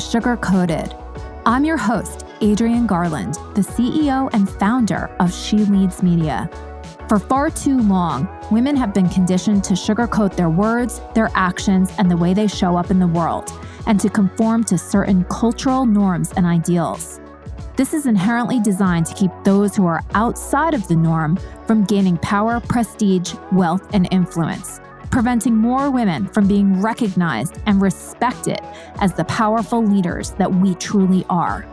Sugar Coated. I'm your host, Adrienne Garland, the CEO and founder of She Leads Media. For far too long, women have been conditioned to sugarcoat their words, their actions, and the way they show up in the world, and to conform to certain cultural norms and ideals. This is inherently designed to keep those who are outside of the norm from gaining power, prestige, wealth, and influence, preventing more women from being recognized and respected as the powerful leaders that we truly are.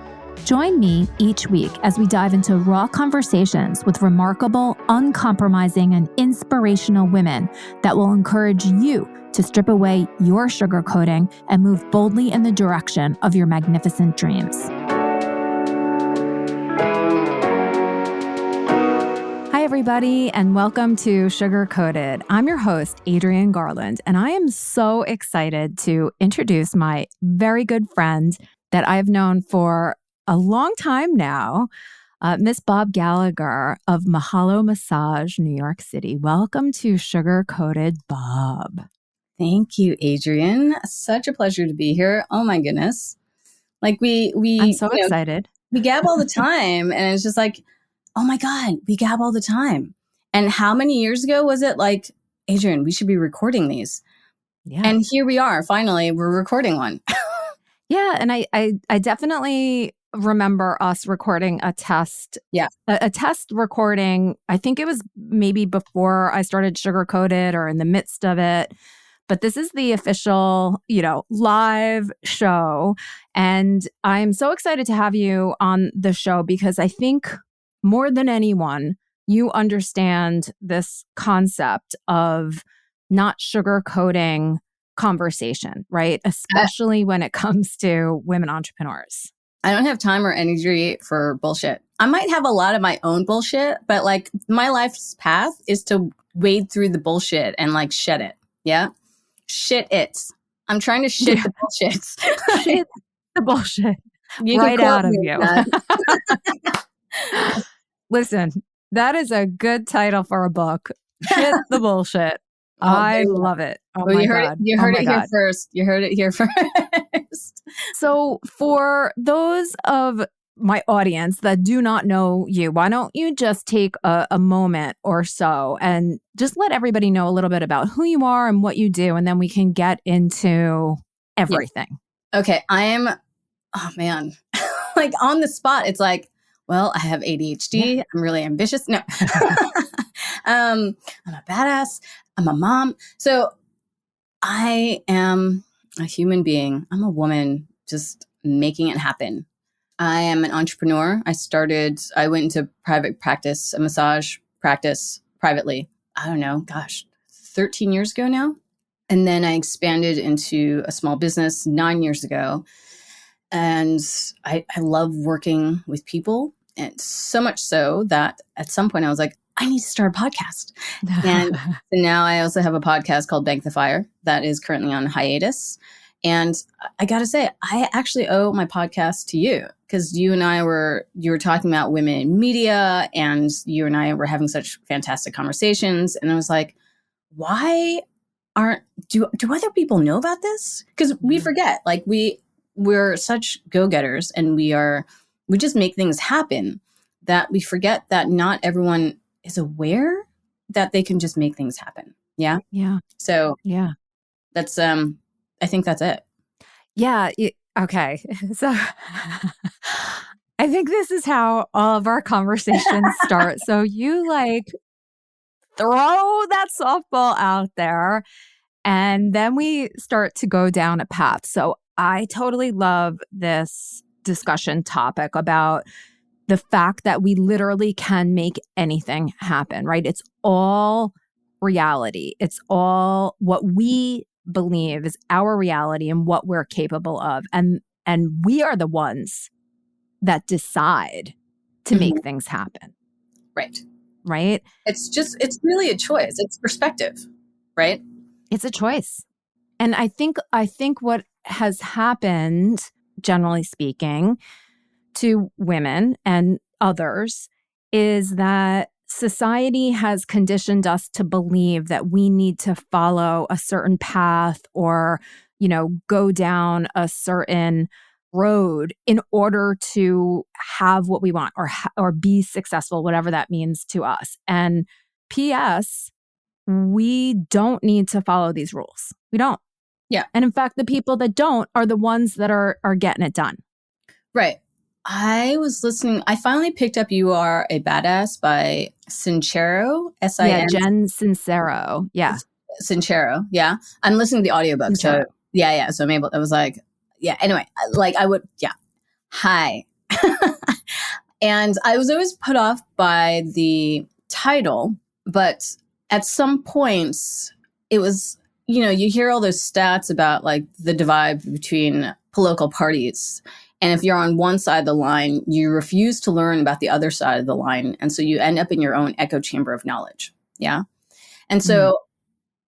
Join me each week as we dive into raw conversations with remarkable, uncompromising, and inspirational women that will encourage you to strip away your sugarcoating and move boldly in the direction of your magnificent dreams. Hi, everybody, and welcome to Sugar Coated. I'm your host, Adrienne Garland, and I am so excited to introduce my very good friend that I've known for a long time now, Miss Bob Gallagher of Mahalo Massage, New York City. Welcome to Sugar Coated, Bob. Thank you, Adrienne. Such a pleasure to be here. Oh my goodness. Like I'm so excited. We gab all the time, and it's just like, oh my God, we gab all the time. And how many years ago was it like, Adrienne, we should be recording these? Yeah. And here we are, finally, we're recording one. Yeah. And I definitely remember us recording a test. Yeah. A test recording. I think it was maybe before I started Sugar Coated or in the midst of it. But this is the official, live show. And I'm so excited to have you on the show because I think more than anyone, you understand this concept of not sugarcoating conversation, right? Especially when it comes to women entrepreneurs. I don't have time or energy for bullshit. I might have a lot of my own bullshit, but like my life's path is to wade through the bullshit and like shed it. Yeah. Shit it. I'm trying to shit the bullshit. Shit the bullshit You right out of you. Listen, that is a good title for a book. Shit the bullshit. I love it. Oh well, my you heard God. It, you heard it here first. You heard it here first. So for those of my audience that do not know you, why don't you just take a moment or so and just let everybody know a little bit about who you are and what you do, and then we can get into everything. Yeah. Okay. I am, oh man, like on the spot. It's like, well, I have ADHD. Yeah. I'm really ambitious. No, I'm a badass. I'm a mom. So I am a human being. I'm a woman just making it happen. I am an entrepreneur. I went into private practice, a massage practice privately. I don't know, 13 years ago now. And then I expanded into a small business 9 years ago. And I love working with people. And so much so that at some point I was like, I need to start a podcast. And so now I also have a podcast called Bank the Fire that is currently on hiatus. And I got to say, I actually owe my podcast to you because you were talking about women in media, and you and I were having such fantastic conversations. And I was like, why do other people know about this? Because we forget, like we're such go-getters, and we just make things happen that we forget that not everyone is aware that they can just make things happen. Yeah. Yeah. So yeah, that's, I think that's it. Yeah. Okay. So I think this is how all of our conversations start. So you like throw that softball out there, and then we start to go down a path. So I totally love this discussion topic about the fact that we literally can make anything happen, right? It's all reality. It's all what we believe is our reality and what we're capable of. And we are the ones that decide to make things happen. Right. Right? It's really a choice. It's perspective, right? It's a choice. And I think what has happened, generally speaking, to women and others is that society has conditioned us to believe that we need to follow a certain path or, go down a certain road in order to have what we want or be successful, whatever that means to us. And P.S., we don't need to follow these rules. We don't. Yeah. And in fact, the people that don't are the ones that are getting it done. Right. I was listening. I finally picked up You Are a Badass by Sincero. S-I-N. Yeah, Jen Sincero. Yeah. Sincero. Yeah. I'm listening to the audiobook. Sincero. So yeah. So I'm able, I was like, yeah. Anyway, like I would, yeah. Hi. And I was always put off by the title, but at some points it was, you know, you hear all those stats about like the divide between political parties. And if you're on one side of the line, you refuse to learn about the other side of the line. And so you end up in your own echo chamber of knowledge. Yeah. And so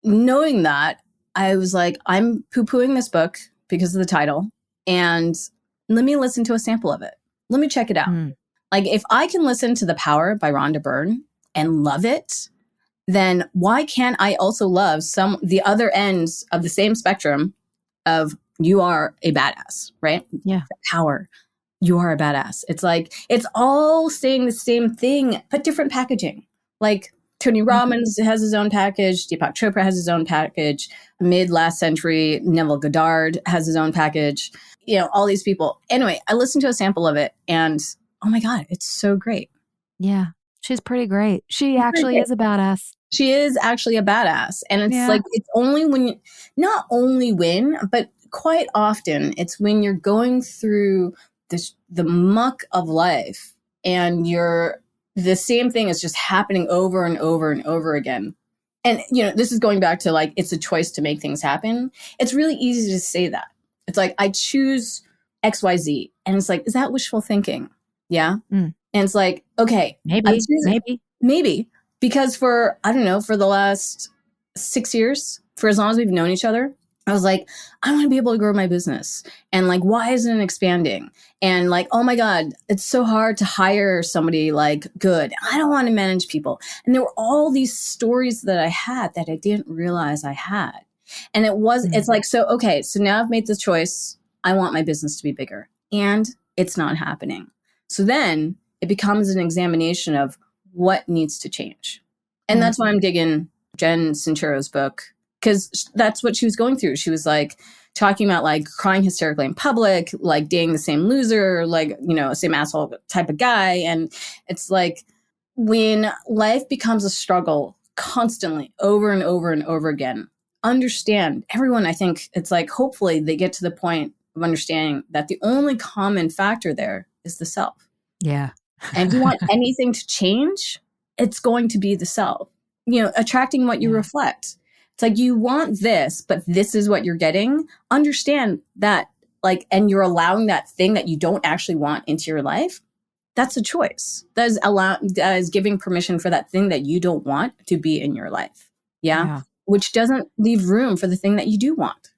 knowing that, I was like, I'm poo-pooing this book because of the title. And let me listen to a sample of it. Let me check it out. Like if I can listen to The Power by Rhonda Byrne and love it, then why can't I also love the other ends of the same spectrum of You Are a Badass, right? Yeah. The Power. You Are a Badass. It's like, it's all saying the same thing, but different packaging. Like Tony Robbins has his own package. Deepak Chopra has his own package. Mid last century, Neville Goddard has his own package. You know, all these people. Anyway, I listened to a sample of it and oh my God, it's so great. Yeah. She's pretty great. She actually is a badass. She is actually a badass. And it's like, it's only when not only when, but quite often it's when you're going through the muck of life and the same thing is just happening over and over and over again. And, you know, this is going back to like, it's a choice to make things happen. It's really easy to say that. It's like, I choose XYZ. And it's like, is that wishful thinking? Yeah. And it's like, okay, maybe because for the last 6 years, for as long as we've known each other, I was like, I want to be able to grow my business. And like, why isn't it expanding? And like, oh my God, it's so hard to hire somebody like good. I don't want to manage people. And there were all these stories that I had that I didn't realize I had. And it's like, so now I've made the choice. I want my business to be bigger and it's not happening. So then it becomes an examination of what needs to change. And that's why I'm digging Jen Sincero's book, because that's what she was going through. She was like talking about like crying hysterically in public, like dating the same loser, like, you know, same asshole type of guy. And it's like when life becomes a struggle constantly over and over and over again, understand everyone. I think it's like, hopefully they get to the point of understanding that the only common factor there is the self. Yeah. And if you want anything to change, it's going to be the self, you know, attracting what you reflect. It's like, you want this, but this is what you're getting. Understand that, like, and you're allowing that thing that you don't actually want into your life. That's a choice. That is giving permission for that thing that you don't want to be in your life. Yeah. Which doesn't leave room for the thing that you do want.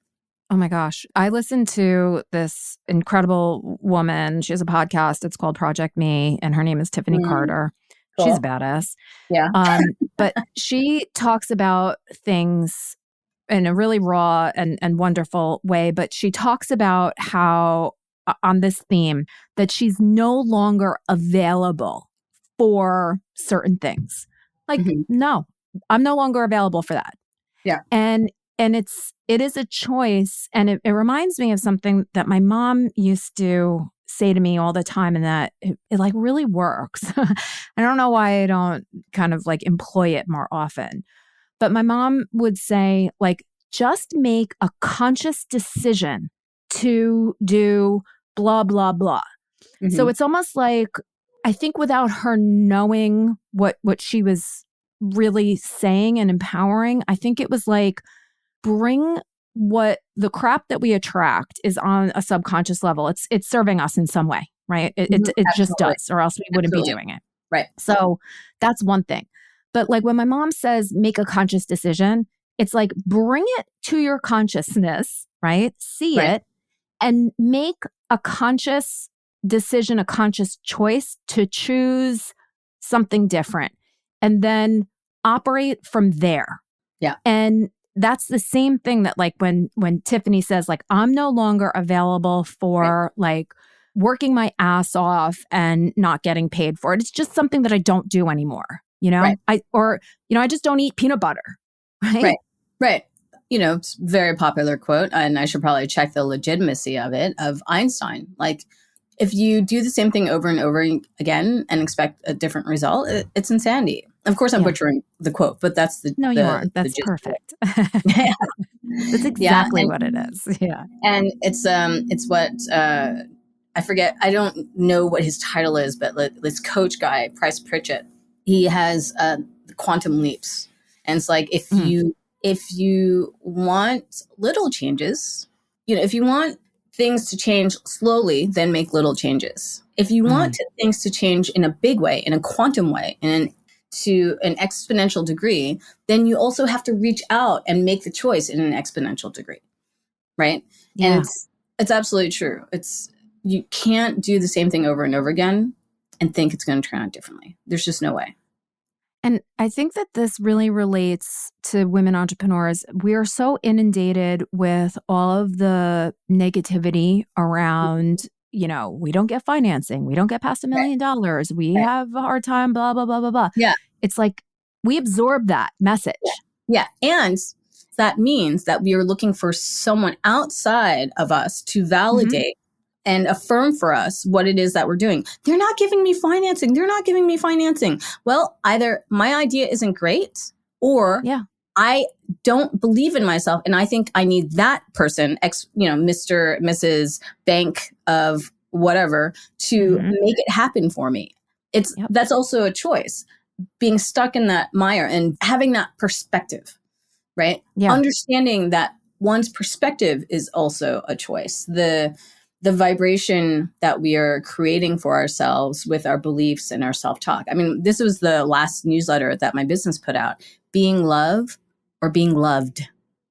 Oh my gosh. I listened to this incredible woman. She has a podcast. It's called Project Me, and her name is Tiffany Carter. Cool. She's a badass. Yeah. But she talks about things in a really raw and wonderful way. But she talks about how, on this theme, that she's no longer available for certain things. Like, no, I'm no longer available for that. Yeah. And it is a choice. And it reminds me of something that my mom used to say to me all the time, and that it like really works. I don't know why I don't kind of like employ it more often. But my mom would say, like, just make a conscious decision to do blah, blah, blah. So it's almost like, I think without her knowing what she was really saying and empowering, I think it was like, bring what the crap that we attract is on a subconscious level. It's serving us in some way, right? It just does, or else we wouldn't be doing it. Right. So that's one thing. But like when my mom says, make a conscious decision, it's like, bring it to your consciousness, right? See it and make a conscious decision, a conscious choice to choose something different, and then operate from there. Yeah. And that's the same thing that like when Tiffany says like, I'm no longer available for like working my ass off and not getting paid for it. It's just something that I don't do anymore. You know, I just don't eat peanut butter. Right. Right. It's a very popular quote, and I should probably check the legitimacy of it, of Einstein. Like, if you do the same thing over and over again and expect a different result, it's insanity. Of course, I'm butchering the quote, but that's the No, you aren't. That's perfect. That's exactly what it is. Yeah. And it's what I forget. I don't know what his title is, but this coach guy, Price Pritchett, he has the quantum leaps, and it's like if you want little changes, if you want things to change slowly, then make little changes. If you want things to change in a big way, in a quantum way, and to an exponential degree, then you also have to reach out and make the choice in an exponential degree, right? Yeah. And it's absolutely true. You can't do the same thing over and over again and think it's going to turn out differently. There's just no way. And I think that this really relates to women entrepreneurs. We are so inundated with all of the negativity around, we don't get financing. We don't get past $1 million. We have a hard time, blah, blah, blah, blah, blah. Yeah. It's like we absorb that message. Yeah. And that means that we are looking for someone outside of us to validate and affirm for us what it is that we're doing. They're not giving me financing. They're not giving me financing. Well, either my idea isn't great, or I don't believe in myself, and I think I need that person, Mr., Mrs. Bank of whatever, to make it happen for me. That's also a choice, being stuck in that mire and having that perspective, right? Yeah. Understanding that one's perspective is also a choice. The vibration that we are creating for ourselves with our beliefs and our self-talk. I mean, this was the last newsletter that my business put out. Being loved or being loved.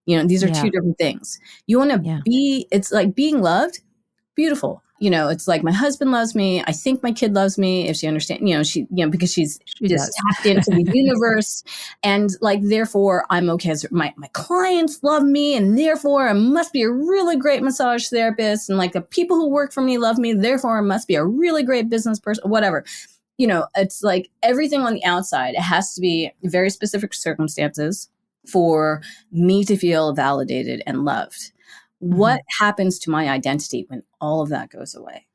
These are two different things. You want to be, it's like being loved, beautiful. It's like my husband loves me. I think my kid loves me if she understands, because she just tapped into the universe. And like, therefore I'm okay. My clients love me, and therefore I must be a really great massage therapist. And like the people who work for me love me, therefore I must be a really great business person, whatever. It's like everything on the outside, it has to be very specific circumstances for me to feel validated and loved. What happens to my identity when all of that goes away,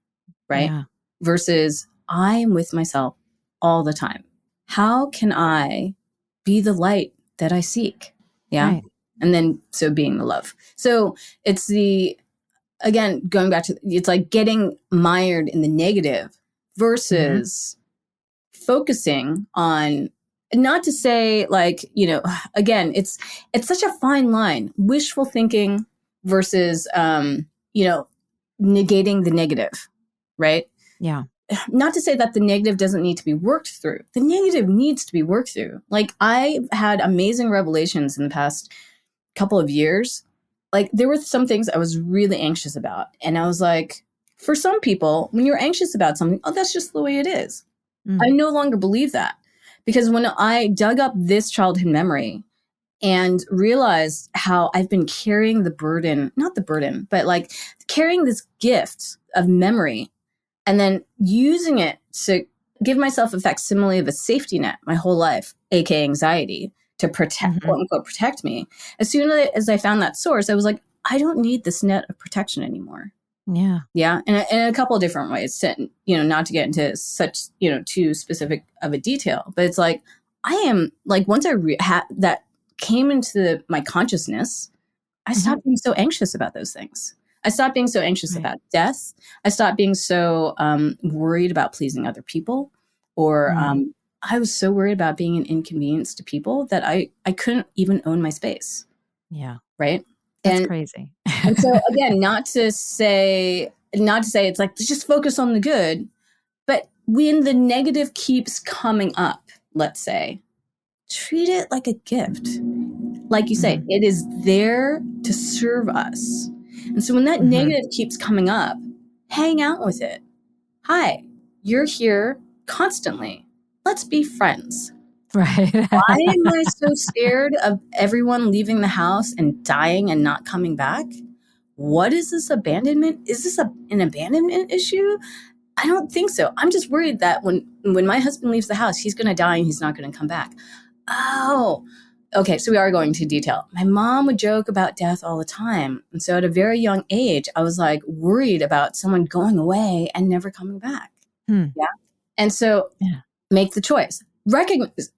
right? Yeah. Versus I'm with myself all the time. How can I be the light that I seek? Yeah. Right. And then, so being the love. So it's again, going back to, it's like getting mired in the negative versus focusing on, not to say like, again, it's such a fine line, wishful thinking versus, negating the negative, right? Yeah. Not to say that the negative doesn't need to be worked through. The negative needs to be worked through. Like, I've had amazing revelations in the past couple of years. Like, there were some things I was really anxious about. And I was like, for some people, when you're anxious about something, that's just the way it is. I no longer believe that. Because when I dug up this childhood memory and realized how I've been carrying the burden, not the burden, but like carrying this gift of memory and then using it to give myself a facsimile of a safety net my whole life, aka anxiety, to protect, quote unquote, protect me. As soon as I found that source, I was like, I don't need this net of protection anymore. Yeah. Yeah. And in a couple of different ways, to, not to get into such, too specific of a detail, but it's like, I am like, once I that came into my consciousness, I stopped being so anxious about those things. I stopped being so anxious about death. I stopped being so worried about pleasing other people, or I was so worried about being an inconvenience to people that I couldn't even own my space. Yeah. Right. That's crazy. And so again, not to say it's like, just focus on the good, but when the negative keeps coming up, let's say, treat it like a gift. Like you say, it is there to serve us. And so when that negative keeps coming up, hang out with it. Hi, you're here constantly. Let's be friends. Right. Why am I so scared of everyone leaving the house and dying and not coming back? What is this abandonment? Is this an abandonment issue? I don't think so. I'm just worried that when my husband leaves the house, he's going to die and he's not going to come back. Oh, okay. So we are going to detail. My mom would joke about death all the time. And so at a very young age, I was like worried about someone going away and never coming back. Yeah. And so make the choice. Recognize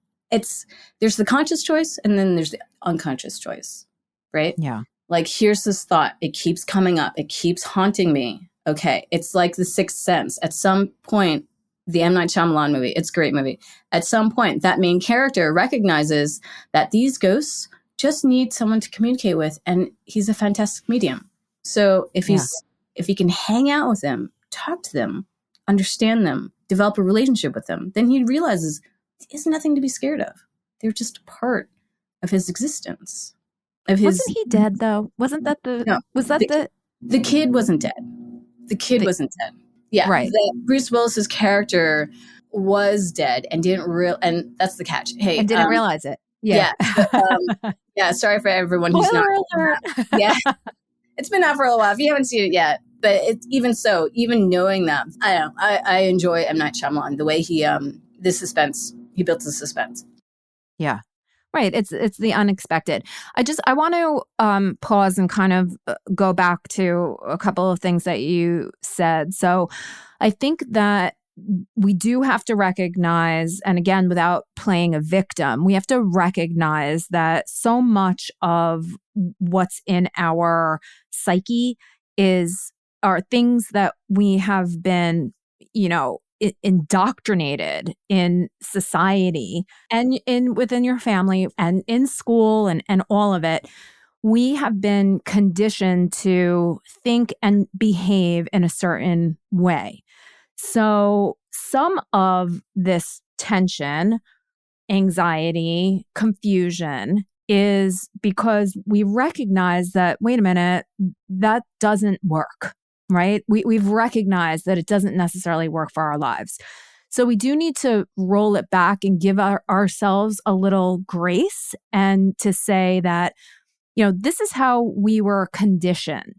there's the conscious choice and then there's the unconscious choice, right? Yeah. Like, here's this thought. It keeps coming up. It keeps haunting me. Okay. It's like The Sixth Sense. At some point, the M. Night Shyamalan movie, it's a great movie. At some point, that main character recognizes that these ghosts just need someone to communicate with. And he's a fantastic medium. So if he can hang out with them, talk to them, understand them, develop a relationship with them, then he realizes there's nothing to be scared of. They're just a part of his existence. Wasn't he dead though? Wasn't that the kid wasn't dead. The kid wasn't dead. Yeah. Right. Bruce Willis's character was dead and and that's the catch. Hey, and didn't realize it. Yeah. Yeah. Sorry for everyone who's not. Yeah. It's been out for a little while. If you haven't seen it yet, but it's even knowing that, I don't know. I enjoy M. Night Shyamalan, the way he built the suspense. Yeah. Right. It's the unexpected. I want to pause and kind of go back to a couple of things that you said. So I think that we do have to recognize, and again, without playing a victim, we have to recognize that so much of what's in our psyche are things that we have been, indoctrinated in society and within your family and in school and all of it. We have been conditioned to think and behave in a certain way. So some of this tension, anxiety, confusion is because we recognize that, wait a minute, that doesn't work. Right? We've recognized that it doesn't necessarily work for our lives. So we do need to roll it back and give ourselves a little grace and to say that, this is how we were conditioned.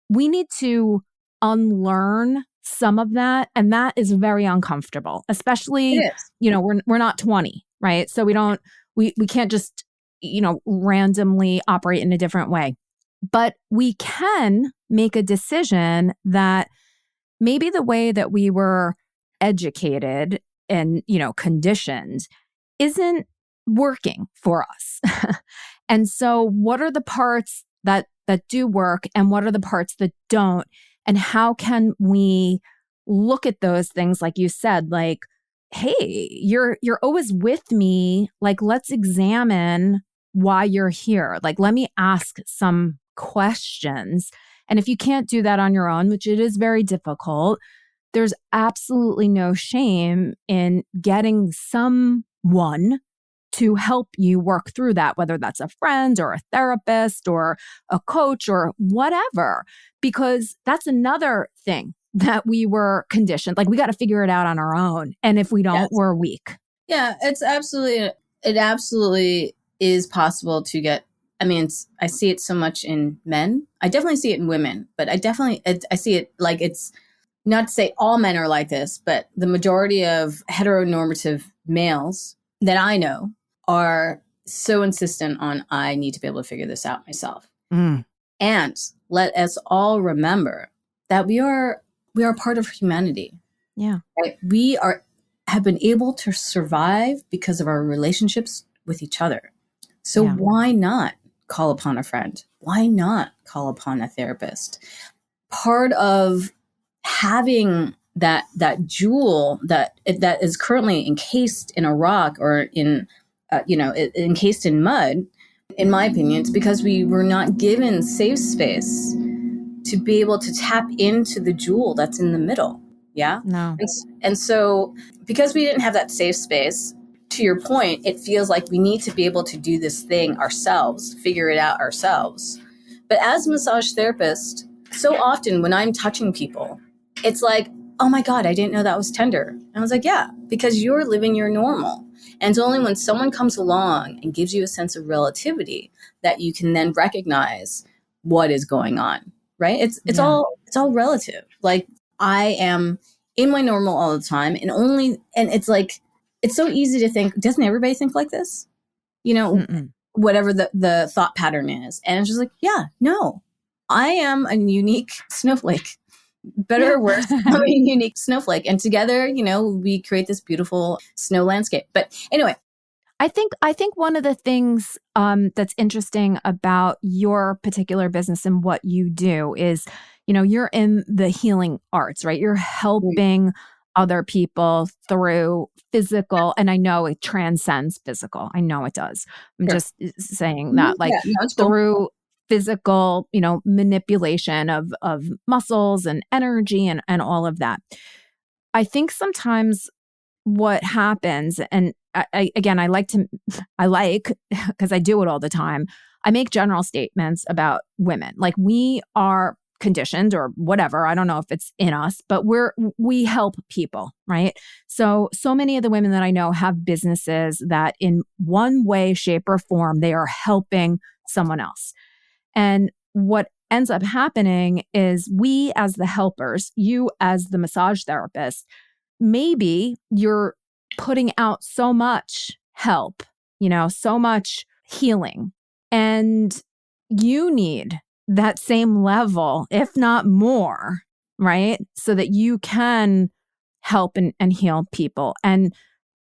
We need to unlearn some of that. And that is very uncomfortable, especially, we're not 20, right? So we can't just, randomly operate in a different way. But we can make a decision that maybe the way that we were educated and, conditioned isn't working for us. And so what are the parts that do work and what are the parts that don't? And how can we look at those things, like you said, like, hey, you're always with me. Like, let's examine why you're here. Like, let me ask some questions. And if you can't do that on your own, which it is very difficult, there's absolutely no shame in getting someone to help you work through that, whether that's a friend or a therapist or a coach or whatever, because that's another thing that we were conditioned. Like, we got to figure it out on our own. And if we don't, we're weak. Yeah, it absolutely is possible to get. I see it so much in men. I definitely see it in women, but I see it like, it's not to say all men are like this, but the majority of heteronormative males that I know are so insistent on, I need to be able to figure this out myself. And let us all remember that we are part of humanity. Yeah. Right? Have been able to survive because of our relationships with each other. So why not call upon a friend? Why not call upon a therapist? Part of having that jewel that is currently encased in a rock or encased in mud, in my opinion, it's because we were not given safe space to be able to tap into the jewel that's in the middle. Yeah. No. And so because we didn't have that safe space, to your point, it feels like we need to be able to do this thing ourselves, figure it out ourselves. But as a massage therapist, so often when I'm touching people, it's like, oh my God, I didn't know that was tender. And I was like, yeah, because you're living your normal. And it's only when someone comes along and gives you a sense of relativity that you can then recognize what is going on, right? It's all relative. Like I am in my normal all the time and it's like, it's so easy to think, doesn't everybody think like this? You know, whatever the thought pattern is. And it's just like, yeah, no, I am a unique snowflake. Better or worse, I'm a unique snowflake. And together, you know, we create this beautiful snow landscape. But anyway. I think one of the things that's interesting about your particular business and what you do is, you know, you're in the healing arts, right? You're helping other people through physical, and I know it transcends physical. I know it does. I'm just saying that, like through physical, you know, manipulation of muscles and energy and all of that. I think sometimes what happens, and I like, because I do it all the time, I make general statements about women. Like we are conditioned or whatever. I don't know if it's in us, but we help people, right? So many of the women that I know have businesses that in one way, shape, or form, they are helping someone else. And what ends up happening is we as the helpers, you as the massage therapist, maybe you're putting out so much help, you know, so much healing, and you need that same level, if not more, right? So that you can help and heal people. And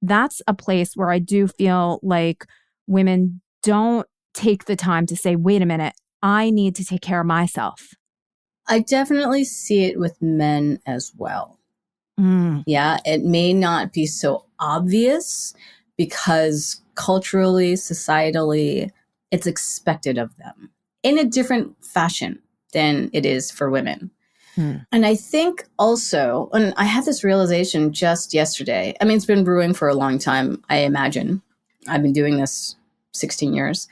that's a place where I do feel like women don't take the time to say, wait a minute, I need to take care of myself. I definitely see it with men as well. Yeah, it may not be so obvious because culturally, societally, it's expected of them in a different fashion than it is for women. And I think also, and I had this realization just yesterday. I mean, it's been brewing for a long time, I imagine. I've been doing this 16 years.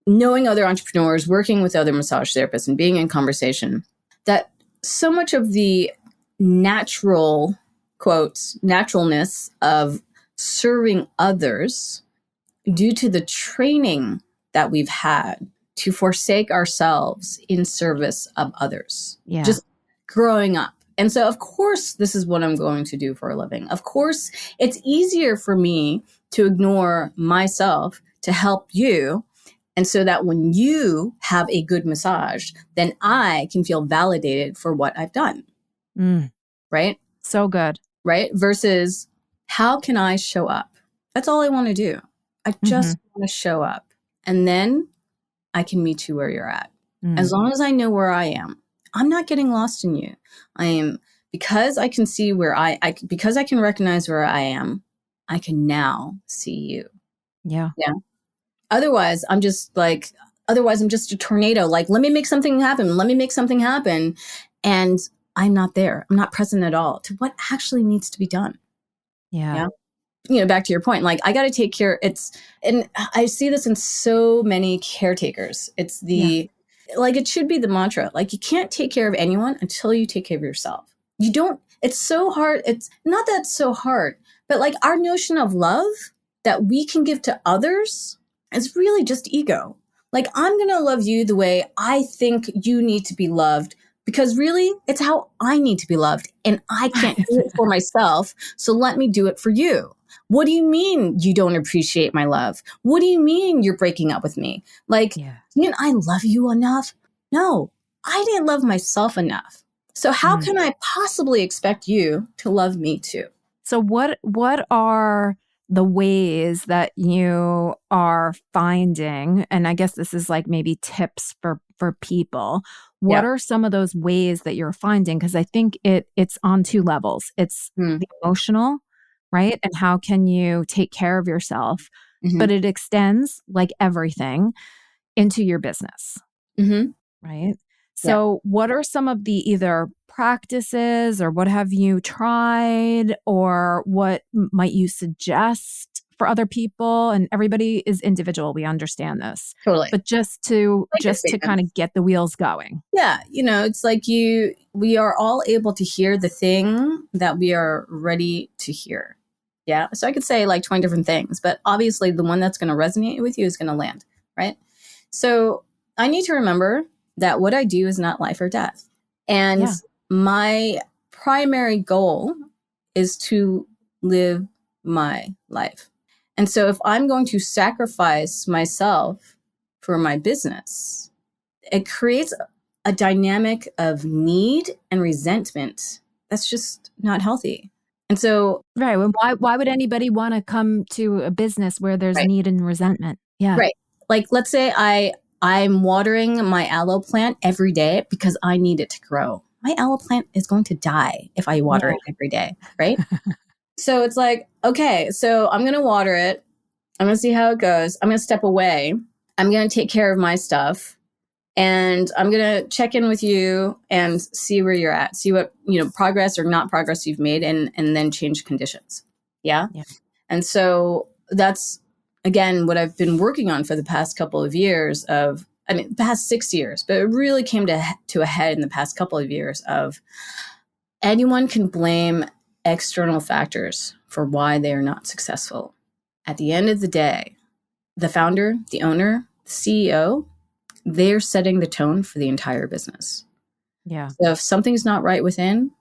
Knowing other entrepreneurs, working with other massage therapists, and being in conversation, that so much of the natural, quotes, naturalness of serving others due to the training that we've had to forsake ourselves in service of others. Yeah. Just growing up. And so, of course, this is what I'm going to do for a living. Of course, it's easier for me to ignore myself to help you. And so that when you have a good massage, then I can feel validated for what I've done. Right? So good. Right? Versus how can I show up? That's all I want to do. I just want to show up. And then I can meet you where you're at. As long as I know where I am, I'm not getting lost in you. I am, because I can see where because I can recognize where I am, I can now see you. Yeah. Yeah. Otherwise, I'm just a tornado. Like, let me make something happen. Let me make something happen. And I'm not there. I'm not present at all to what actually needs to be done. Yeah. You know, back to your point, like I got to take care. And I see this in so many caretakers. It's like, it should be the mantra. Like, you can't take care of anyone until you take care of yourself. You don't, it's so hard. It's not that it's so hard, but like our notion of love that we can give to others is really just ego. Like, I'm going to love you the way I think you need to be loved, because really it's how I need to be loved, and I can't do it for myself. So let me do it for you. What do you mean you don't appreciate my love? What do you mean you're breaking up with me? Like, didn't I love you enough? No, I didn't love myself enough. So how can I possibly expect you to love me too? So what are the ways that you are finding, and I guess this is like maybe tips for people, what are some of those ways that you're finding? Because I think it's on two levels. It's the emotional, right? And how can you take care of yourself? But it extends, like everything, into your business, right? So what are some of the either practices, or what have you tried, or what might you suggest for other people and everybody is individual. We understand this. Totally. But just to kind of get the wheels going. Yeah. It's like we are all able to hear the thing that we are ready to hear. Yeah. So I could say like 20 different things, but obviously the one that's going to resonate with you is going to land. Right. So I need to remember that what I do is not life or death. And my primary goal is to live my life. And so if I'm going to sacrifice myself for my business, it creates a dynamic of need and resentment that's just not healthy. And so, right. Well, why would anybody want to come to a business where there's need and resentment? Yeah. Right. Like, let's say I'm watering my aloe plant every day because I need it to grow. My aloe plant is going to die if I water it every day. Right. So it's like, okay, so I'm going to water it. I'm going to see how it goes. I'm going to step away. I'm going to take care of my stuff. And I'm going to check in with you and see where you're at, see what, progress or not progress you've made and then change conditions. Yeah. And so that's, again, what I've been working on for the past couple of years past 6 years, but it really came to a head in the past couple of years of anyone can blame external factors for why they are not successful. At the end of the day, the founder, the owner, the CEO, they're setting the tone for the entire business. Yeah. So if something's not right within,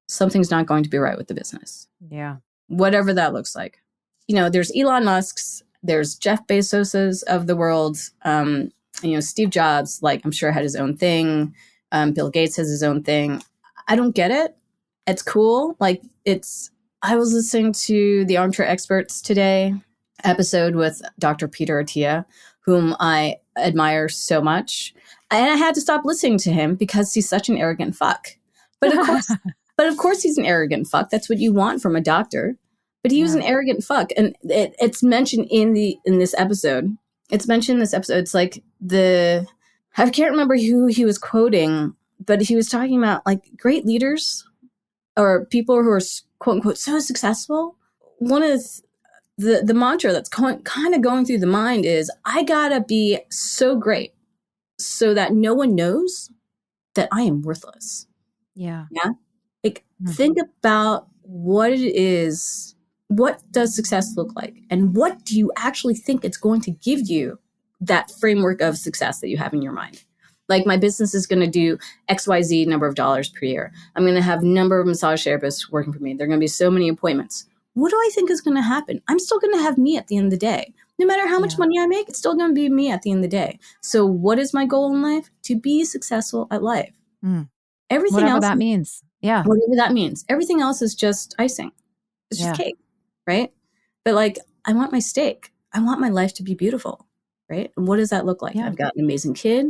something's not going to be right with the business. Yeah. Whatever that looks like. There's Elon Musk's, there's Jeff Bezos's of the world. Steve Jobs, like I'm sure had his own thing. Bill Gates has his own thing. I don't get it. It's cool. I was listening to the Armchair Experts today episode with Dr. Peter Attia, whom I admire so much. And I had to stop listening to him because he's such an arrogant fuck. But of course he's an arrogant fuck. That's what you want from a doctor. But he was an arrogant fuck. And it's mentioned in this episode. It's mentioned in this episode. It's like I can't remember who he was quoting, but he was talking about like great leaders or people who are quote unquote so successful. One of the mantra that's kind of going through the mind is, I gotta be so great so that no one knows that I am worthless. Yeah. Yeah. Like, think about what it is. What does success look like? And what do you actually think it's going to give you that framework of success that you have in your mind? Like, my business is going to do XYZ number of dollars per year. I'm going to have number of massage therapists working for me. There are going to be so many appointments. What do I think is going to happen? I'm still going to have me at the end of the day. No matter how much money I make, it's still going to be me at the end of the day. So what is my goal in life? To be successful at life. Everything whatever else, that means. Yeah. Whatever that means. Everything else is just icing. It's just cake, right? But like, I want my steak. I want my life to be beautiful, right? And what does that look like? I've got an amazing kid.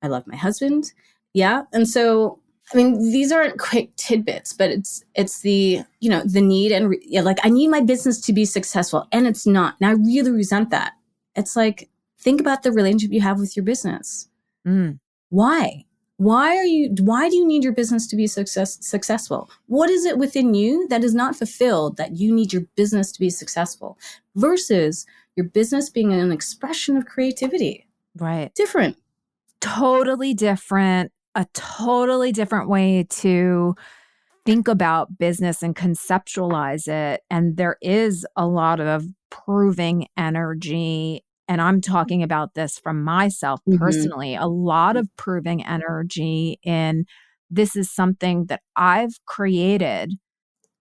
I love my husband. Yeah. And so, I mean, these aren't quick tidbits, but it's the, the need and like, I need my business to be successful, and it's not. And I really resent that. It's like, think about the relationship you have with your business. Why? Why do you need your business to be successful? What is it within you that is not fulfilled that you need your business to be successful versus your business being an expression of creativity? Right. Different. Totally different. A totally different way to think about business and conceptualize it. And there is a lot of proving energy. And I'm talking about this from myself personally, a lot of proving energy in this is something that I've created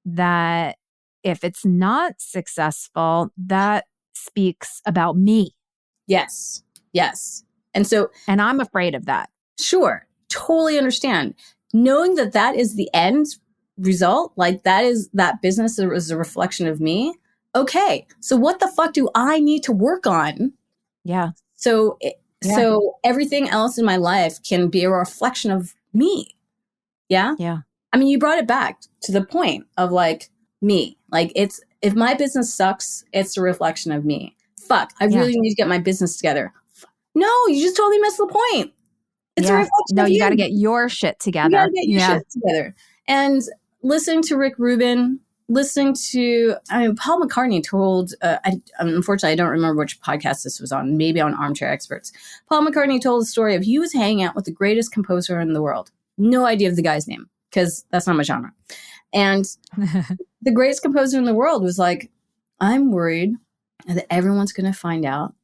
that if it's not successful, that speaks about me. Yes. Yes. And I'm afraid of that. Sure. Totally understand. Knowing that is the end result, like that business is a reflection of me. Okay. So what the fuck do I need to work on? Yeah. So everything else in my life can be a reflection of me. Yeah. Yeah. I mean, you brought it back to the point of like me. Like, if my business sucks, it's a reflection of me. Fuck. I really need to get my business together. No, you just totally missed the point. It's a reflection of you. You got to get your shit together. You got to get your shit together. And listening to Rick Rubin, listening to, Paul McCartney told, unfortunately, I don't remember which podcast this was on, maybe on Armchair Experts. Paul McCartney told the story of he was hanging out with the greatest composer in the world. No idea of the guy's name because that's not my genre. And the greatest composer in the world was like, I'm worried that everyone's going to find out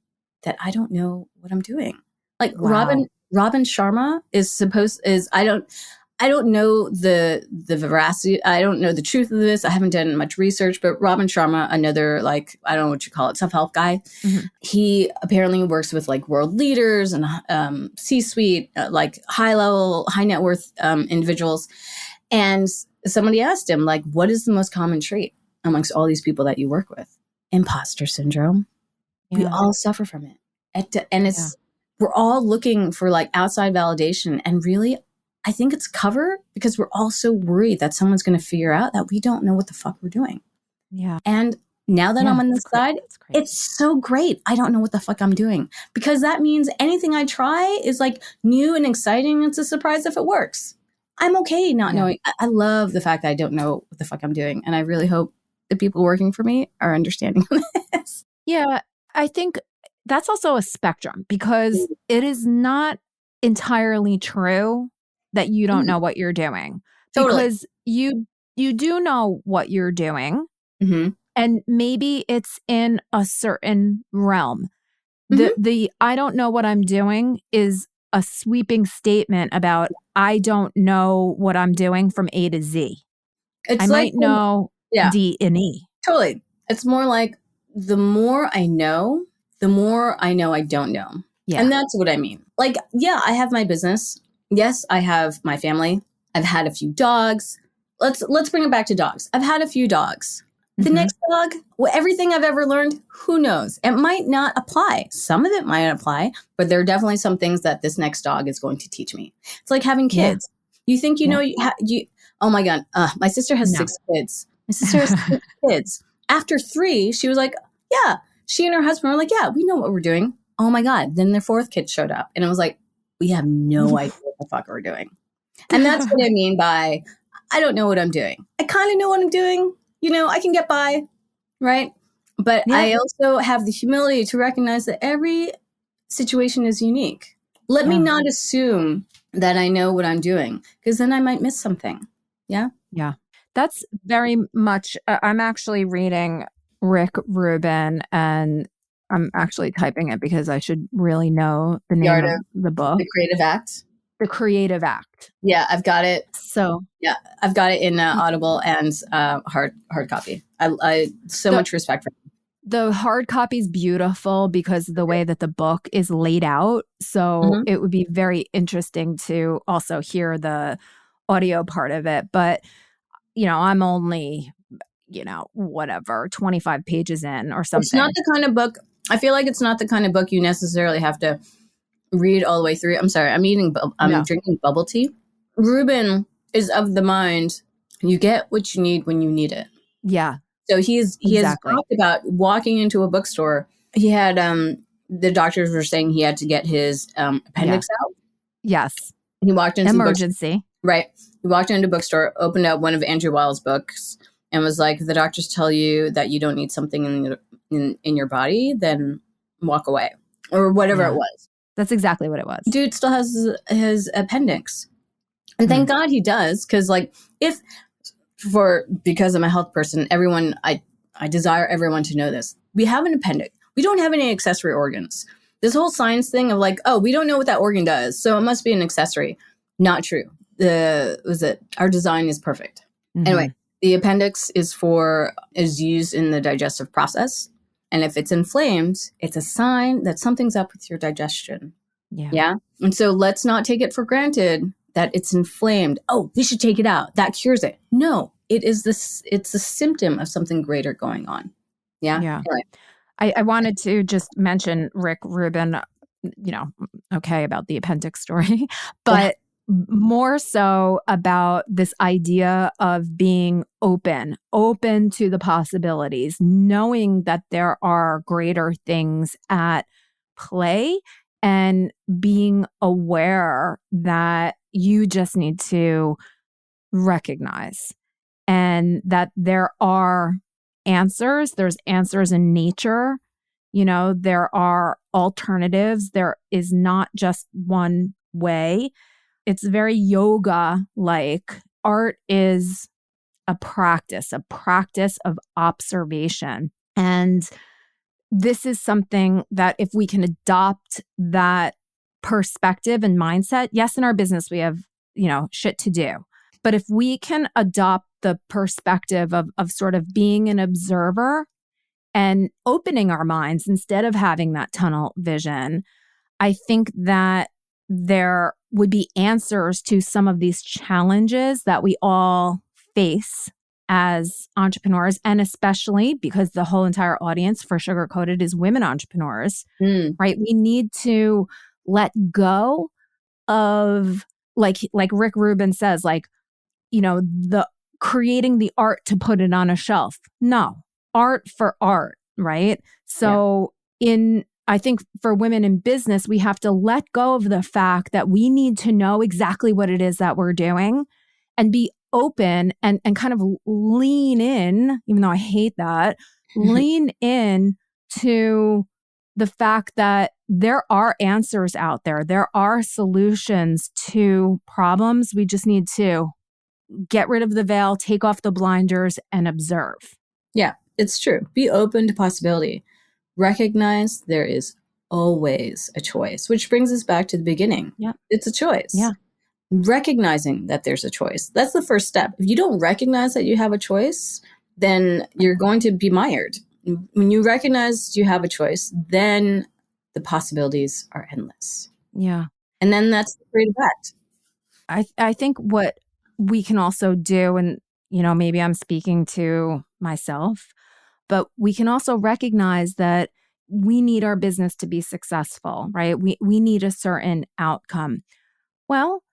that I don't know what I'm doing. Like Wow. Robin Sharma I don't know the veracity. I don't know the truth of this. I haven't done much research, but Robin Sharma, another, like, I don't know what you call it, self-help guy. Mhm. He apparently works with like world leaders and C-suite, like high level, high net worth individuals. And somebody asked him, like, what is the most common trait amongst all these people that you work with? Imposter syndrome. We all suffer from it. We're all looking for like outside validation. And really, I think it's covered because we're all so worried that someone's going to figure out that we don't know what the fuck we're doing. Yeah. And now that I'm on this side, great. it's so great. I don't know what the fuck I'm doing because that means anything I try is like new and exciting. It's a surprise if it works. I'm okay not knowing. I love the fact that I don't know what the fuck I'm doing. And I really hope the people working for me are understanding this. Yeah. I think that's also a spectrum because it is not entirely true that you don't know what you're doing. Totally. Because you do know what you're doing. Mm-hmm. And maybe it's in a certain realm. The I don't know what I'm doing is a sweeping statement about I don't know what I'm doing from A to Z. It's I like might know D and E. Totally. It's more like the more I know I don't know. Yeah. And that's what I mean. Like, yeah, I have my business. Yes, I have my family. I've had a few dogs. Let's bring it back to dogs. I've had a few dogs. The next dog, everything I've ever learned, who knows? It might not apply. Some of it might apply, but there are definitely some things that this next dog is going to teach me. It's like having kids. You think you know you. Oh my God, my sister has 6 kids. My sister has 6 kids. After 3, she was like, yeah. She and her husband were like, yeah, we know what we're doing. Oh my God. Then their 4th kid showed up, and it was like, we have no idea what the fuck we're doing. And that's what I mean by I don't know what I'm doing. I kind of know what I'm doing. You know, I can get by, right? But I also have the humility to recognize that every situation is unique. Let me not assume that I know what I'm doing, because then I might miss something. Yeah? Yeah. That's very much, I'm actually reading Rick Rubin, and I'm actually typing it because I should really know the name of the book. The Creative Act. The Creative Act. Yeah, I've got it. So yeah, I've got it in Audible and hard copy. I so much respect for it. The hard copy is beautiful because of the way that the book is laid out. So it would be very interesting to also hear the audio part of it. But, you know, I'm only, whatever, 25 pages in or something. It's not the kind of book, I feel like it's not the kind of book you necessarily have to read all the way through. I'm sorry, I'm drinking bubble tea. Rubin is of the mind, you get what you need when you need it. Yeah. So he has talked about walking into a bookstore. He had, the doctors were saying he had to get his appendix out. Yes. He walked into emergency. Right. He walked into a bookstore, opened up one of Andrew Weil's books, and was like, the doctors tell you that you don't need something in your body, then walk away. Or whatever it was. That's exactly what it was. Dude still has his appendix. And thank God he does, because like because I'm a health person, everyone, I desire everyone to know this. We have an appendix. We don't have any accessory organs. This whole science thing of like, oh, we don't know what that organ does, so it must be an accessory. Not true. Our design is perfect. Anyway, the appendix is used in the digestive process. And if it's inflamed, it's a sign that something's up with your digestion. Yeah. And so let's not take it for granted that it's inflamed. Oh, we should take it out. That cures it. No, it's a symptom of something greater going on. Yeah. Yeah. Anyway. I wanted to just mention Rick Rubin, okay, about the appendix story, but more so about this idea of being open to the possibilities, knowing that there are greater things at play, and being aware that you just need to recognize and that there are answers. There's answers in nature. There are alternatives. There is not just one way. It's very yoga-like. Art is a practice of observation. And this is something that if we can adopt that perspective and mindset, yes, in our business, we have, shit to do. But if we can adopt the perspective of sort of being an observer and opening our minds instead of having that tunnel vision, I think that there would be answers to some of these challenges that we all face as entrepreneurs, and especially because the whole entire audience for Sugar Coated is women entrepreneurs, right? We need to let go of, like Rick Rubin says, the creating the art to put it on a shelf. No, art for art, right? So I think for women in business, we have to let go of the fact that we need to know exactly what it is that we're doing and be open and kind of lean in, even though I hate that, lean in to the fact that there are answers out there. There are solutions to problems. We just need to get rid of the veil, take off the blinders, and observe. Yeah, it's true. Be open to possibility. Recognize there is always a choice, which brings us back to the beginning. Yeah. It's a choice. Yeah. Recognizing that there's a choice. That's the first step. If you don't recognize that you have a choice, then you're going to be mired. When you recognize you have a choice, then the possibilities are endless. Yeah. And then that's the great effect. I think what we can also do, and maybe I'm speaking to myself, but we can also recognize that we need our business to be successful, right? We need a certain outcome. Well,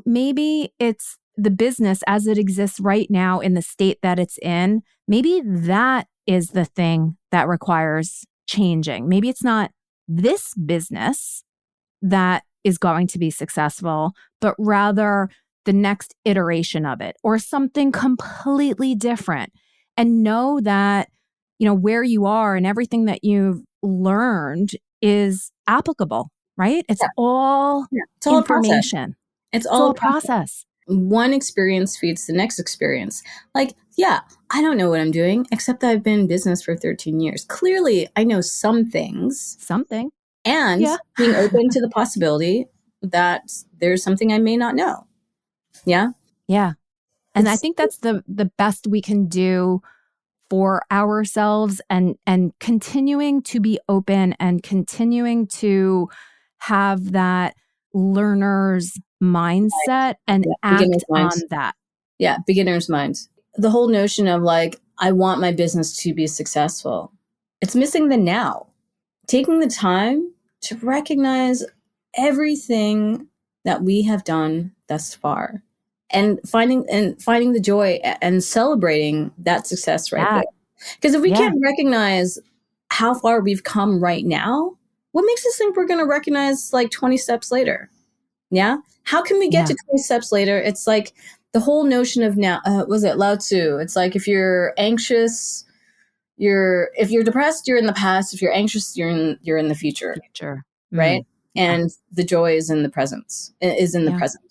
maybe it's the business as it exists right now in the state that it's in. Maybe that is the thing that requires changing. Maybe it's not this business that is going to be successful, but rather the next iteration of it or something completely different. And know that, where you are and everything that you've learned is applicable, right? It's all information. It's all a process. One experience feeds the next experience. I don't know what I'm doing, except that I've been in business for 13 years. Clearly, I know some things. Something. And being open to the possibility that there's something I may not know. Yeah? Yeah. And I think that's the best we can do for ourselves and continuing to be open and continuing to have that learner's mindset and act on that. Yeah, beginner's mind. The whole notion of I want my business to be successful. It's missing the now. Taking the time to recognize everything that we have done thus far and finding the joy and celebrating that success right there. Because if we can't recognize how far we've come right now, what makes us think we're going to recognize 20 steps later? Yeah. How can we get to 20 steps later? It's the whole notion of now, was it Lao Tzu? It's if you're anxious, if you're depressed, you're in the past. If you're anxious, you're in the future. Right. And the joy is in the presence, the present.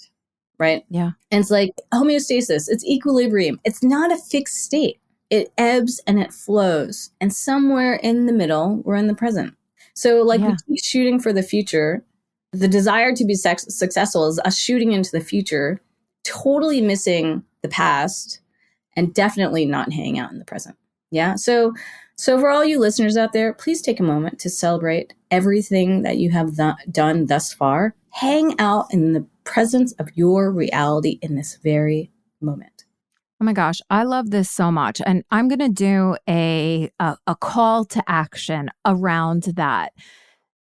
Right. Yeah. And it's homeostasis. It's equilibrium. It's not a fixed state. It ebbs and it flows. And somewhere in the middle, we're in the present. So we keep shooting for the future. The desire to be successful is us shooting into the future, totally missing the past, and definitely not hanging out in the present. Yeah. So for all you listeners out there, please take a moment to celebrate everything that you have done thus far. Hang out in the presence of your reality in this very moment. Oh my gosh, I love this so much. And I'm going to do a call to action around that.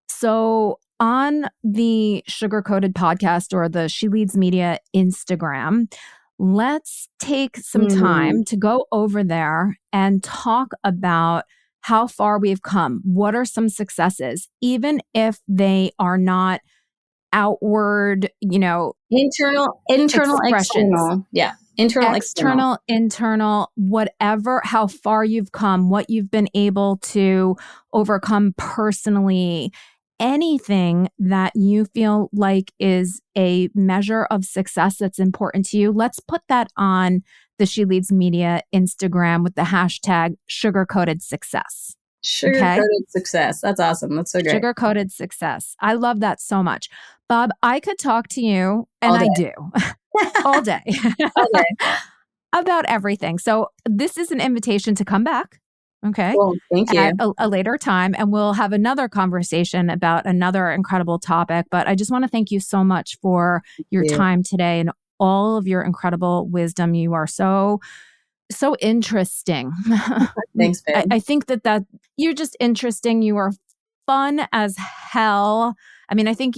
So on the Sugar Coated podcast or the She Leads Media Instagram, let's take some time to go over there and talk about how far we've come. What are some successes, even if they are not outward, internal, expressions. External. Yeah. Internal, external, internal, whatever, how far you've come, what you've been able to overcome personally, anything that you feel like is a measure of success that's important to you. Let's put that on the She Leads Media Instagram with the hashtag sugar-coated success. Sugar-coated success. That's awesome. That's so great. Sugar-coated success. I love that so much. Bob, I could talk to you, and I do, all day, All day. about everything. So this is an invitation to come back. Okay. Well, thank you. At a later time, and we'll have another conversation about another incredible topic. But I just want to thank you so much for your time today and all of your incredible wisdom. You are so interesting. Thanks, babe. I think that you're just interesting. You are fun as hell. I mean, I think,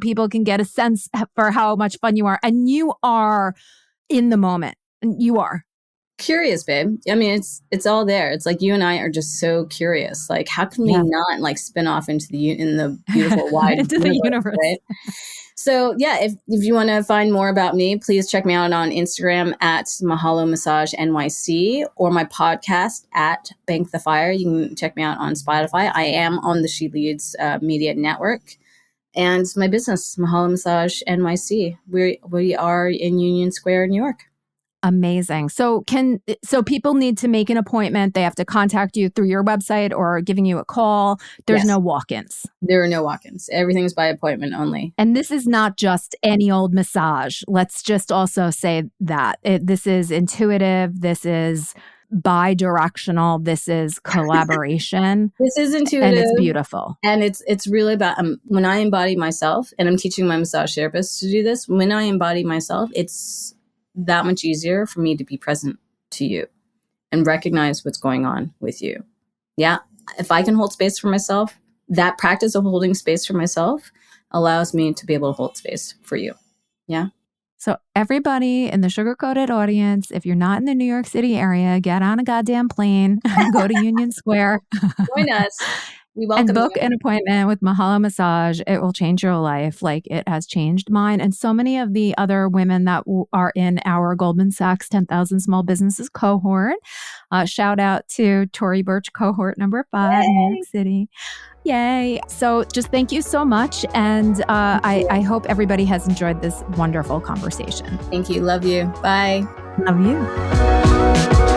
people can get a sense for how much fun you are. And you are in the moment. You are. Curious, babe. I mean, it's all there. It's like you and I are just so curious. Like, how can we not like spin off into the beautiful wide into the universe? Right? So yeah, if you want to find more about me, please check me out on Instagram at Mahalo Massage NYC, or my podcast at Bank the Fire. You can check me out on Spotify. I am on the She Leads Media Network, and my business, Mahalo Massage NYC. We are in Union Square, New York. Amazing. So people need to make an appointment. They have to contact you through your website or giving you a call. There's no walk-ins. There are no walk-ins. Everything's by appointment only. And this is not just any old massage. Let's just also say that this is intuitive. This is bi-directional. This is collaboration. This is intuitive. And it's beautiful. And it's really about when I embody myself, and I'm teaching my massage therapists to do this. When I embody myself, it's that much easier for me to be present to you and recognize what's going on with you. Yeah. If I can hold space for myself, that practice of holding space for myself allows me to be able to hold space for you. Yeah. So everybody in the sugar-coated audience, if you're not in the New York City area, get on a goddamn plane, go to Union Square. Join us. We welcome and book you. an appointment with Mahalo Massage. It will change your life like it has changed mine. And so many of the other women that are in our Goldman Sachs 10,000 Small Businesses cohort. Shout out to Tori Birch, cohort number 5, Yay. New York City. Yay. So just thank you so much. And I hope everybody has enjoyed this wonderful conversation. Thank you. Love you. Bye. Love you.